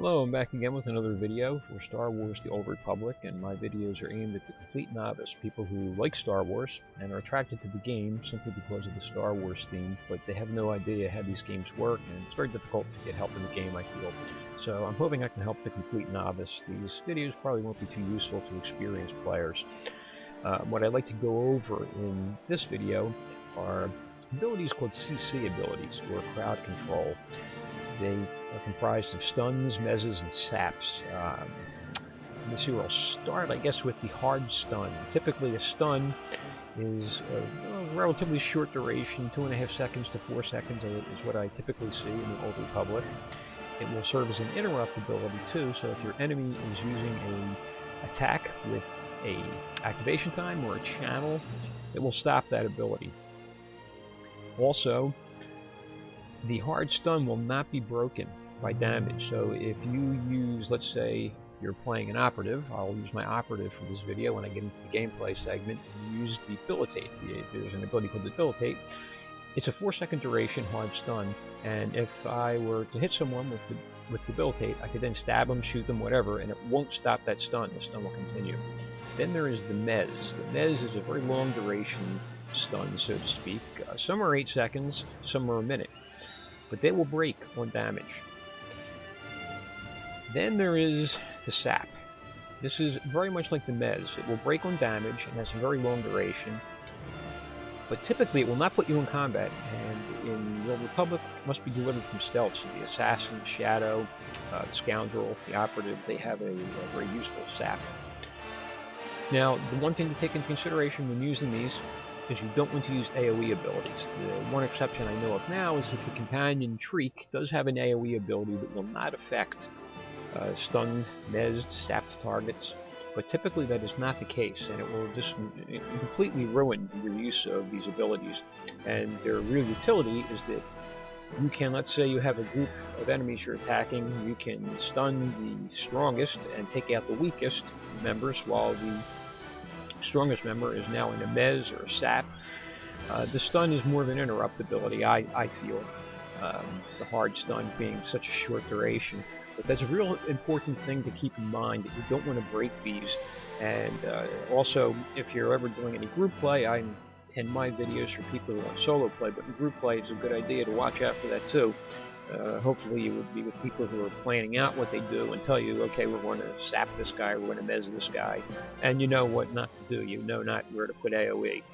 Hello, I'm back again with another video for Star Wars The Old Republic, and my videos are aimed at the complete novice, people who like Star Wars and are attracted to the game simply because of the Star Wars theme, but they have no idea how these games work, and it's very difficult to get help in the game, I feel. So I'm hoping I can help the complete novice. These videos probably won't be too useful to experienced players. What I'd like to go over in this video are abilities called CC abilities, or crowd control. They are comprised of stuns, mezzes, and saps. Let me see where I'll start, I guess, with the hard stun. Typically, a stun is a relatively short duration, 2.5 seconds to 4 seconds is what I typically see in the Old Republic. It will serve as an interrupt ability too, so if your enemy is using an attack with a activation time or a channel, it will stop that ability. Also, the hard stun will not be broken by damage. So if you use, let's say you're playing an operative, I'll use my operative for this video when I get into the gameplay segment, and use debilitate. There's an ability called debilitate. It's a 4-second duration hard stun, and if I were to hit someone with debilitate, I could then stab them, shoot them, whatever, and it won't stop that stun. The stun will continue. Then there is the mez. The mez is a very long duration stun, so to speak. Some are 8 seconds, some are a minute, but they will break on damage. Then there is the sap. This is very much like the mez. It will break on damage and has a very long duration, but typically it will not put you in combat, and in the Old Republic it must be delivered from stealth. So the assassin, the shadow, the scoundrel, the operative, they have a very useful sap. Now, the one thing to take into consideration when using these is you don't want to use AoE abilities. The one exception I know of now is that the companion Shriek does have an AoE ability that will not affect stunned, mezzed, sapped targets, but typically that is not the case, and it will just completely ruin your use of these abilities. And their real utility is that you can, let's say you have a group of enemies you're attacking, you can stun the strongest and take out the weakest members while the strongest member is now in a mez or a sap. The stun is more of an interrupt ability, I feel. The hard stun being such a short duration. But that's a real important thing to keep in mind, that you don't want to break these. And also, if you're ever doing any group play, I intend my videos for people who want solo play, but in group play it's a good idea to watch out for that too. Hopefully you would be with people who are planning out what they do and tell you, okay, we're going to sap this guy, we're going to mez this guy, and you know what not to do. You know not where to put AoE.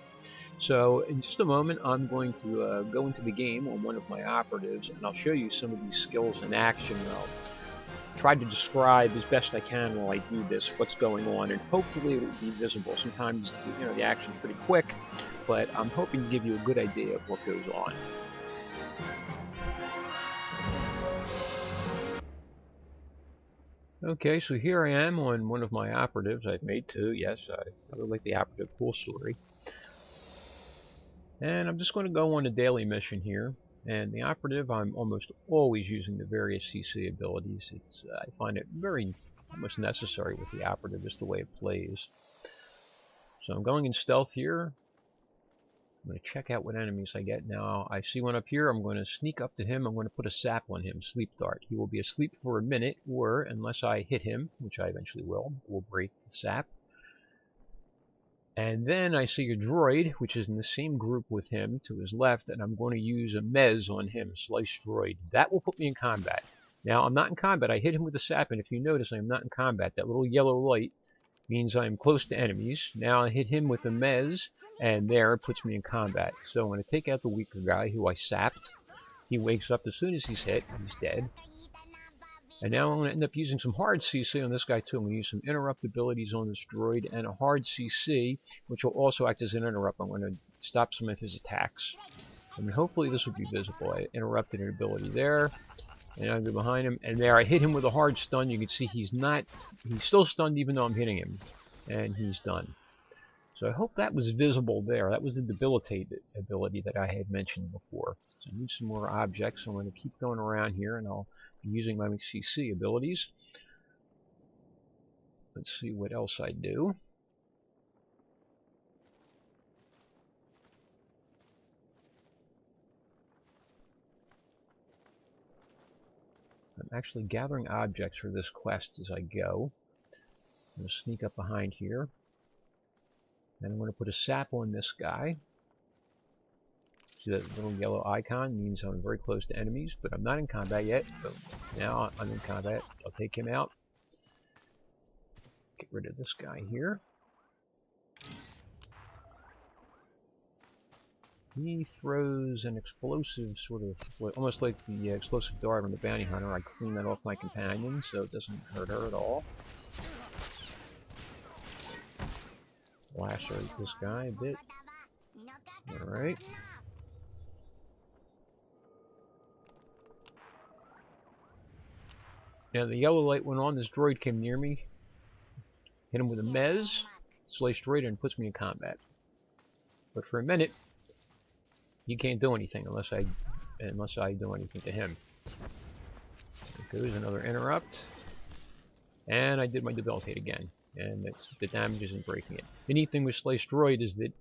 So in just a moment I'm going to go into the game on one of my operatives, and I'll show you some of these skills in action. I'll try to describe as best I can while I do this what's going on, and hopefully it will be visible. Sometimes the action's pretty quick, but I'm hoping to give you a good idea of what goes on. Okay, so here I am on one of my operatives. I've made two, yes, I really like the operative, cool story. And I'm just going to go on a daily mission here. And the operative, I'm almost always using the various CC abilities. I find it very almost necessary with the operative, just the way it plays. So I'm going in stealth here. I'm going to check out what enemies I get. Now, I see one up here. I'm going to sneak up to him. I'm going to put a sap on him, sleep dart. He will be asleep for a minute, or unless I hit him, which I eventually will break the sap. And then I see a droid, which is in the same group with him to his left, and I'm going to use a mez on him, a slice droid. That will put me in combat. Now, I'm not in combat. I hit him with the sap, and if you notice, I'm not in combat. That little yellow light means I'm close to enemies. Now I hit him with the mez, and there it puts me in combat. So I'm going to take out the weaker guy who I sapped. He wakes up as soon as he's hit. He's dead. And now I'm going to end up using some hard CC on this guy too. I'm going to use some interrupt abilities on this droid and a hard CC, which will also act as an interrupt. I'm going to stop some of his attacks. I mean, hopefully this will be visible. I interrupted an ability there. And I go behind him, and there I hit him with a hard stun. You can see he's still stunned even though I'm hitting him. And he's done. So I hope that was visible there. That was the debilitate ability that I had mentioned before. So I need some more objects. So I'm going to keep going around here, and I'll be using my CC abilities. Let's see what else I do. I'm actually gathering objects for this quest as I go. I'm going to sneak up behind here. And I'm going to put a sap on this guy. See that little yellow icon means I'm very close to enemies, but I'm not in combat yet. So now I'm in combat. I'll take him out. Get rid of this guy here. He throws an explosive sort of, almost like the explosive dart on the bounty hunter. I clean that off my companion so it doesn't hurt her at all. Lacerate this guy a bit. Alright. Now the yellow light went on, this droid came near me. Hit him with a mez, sliced droid, and puts me in combat. But for a minute, he can't do anything unless I do anything to him. There goes another interrupt. And I did my debilitate again. And the damage isn't breaking it. The neat thing with sliced droid is that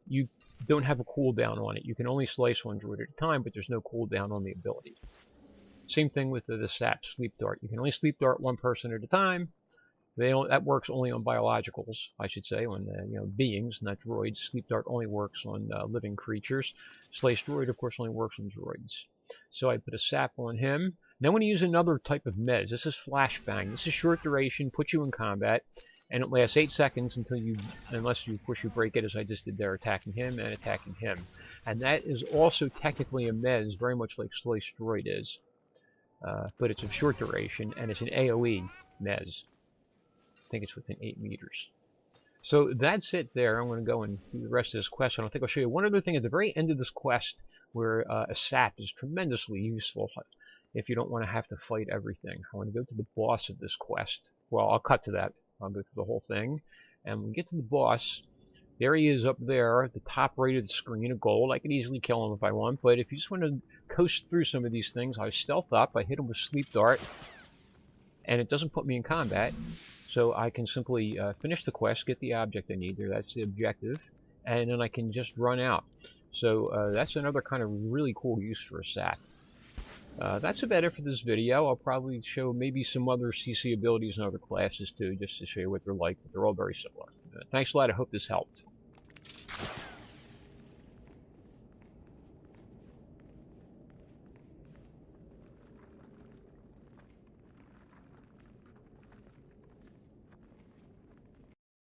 you don't have a cooldown on it. You can only slice one droid at a time, but there's no cooldown on the ability. Same thing with the sap sleep dart. You can only sleep dart one person at a time. That works only on biologicals, I should say, on beings, not droids. Sleep dart only works on living creatures. Slice droid, of course, only works on droids. So I put a sap on him. Now I'm going to use another type of mez. This is flashbang. This is short duration, puts you in combat, and it lasts 8 seconds unless you break it, as I just did there, attacking him and attacking him. And that is also technically a mez, very much like slice droid is. But it's of short duration, and it's an AoE mez. I think it's within 8 meters. So that's it there. I'm going to go and do the rest of this quest. And I think I'll show you one other thing at the very end of this quest where a sap is tremendously useful if you don't want to have to fight everything. I want to go to the boss of this quest. Well, I'll cut to that. I'll go through the whole thing. And when we get to the boss, there he is up there at the top right of the screen of gold. I could easily kill him if I want, but if you just want to coast through some of these things, I stealth up, I hit him with sleep dart, and it doesn't put me in combat. So I can simply finish the quest, get the object I need there, that's the objective, and then I can just run out. So that's another kind of really cool use for a sap. That's about it for this video. I'll probably show maybe some other CC abilities in other classes too, just to show you what they're like, but they're all very similar. Thanks a lot, I hope this helped.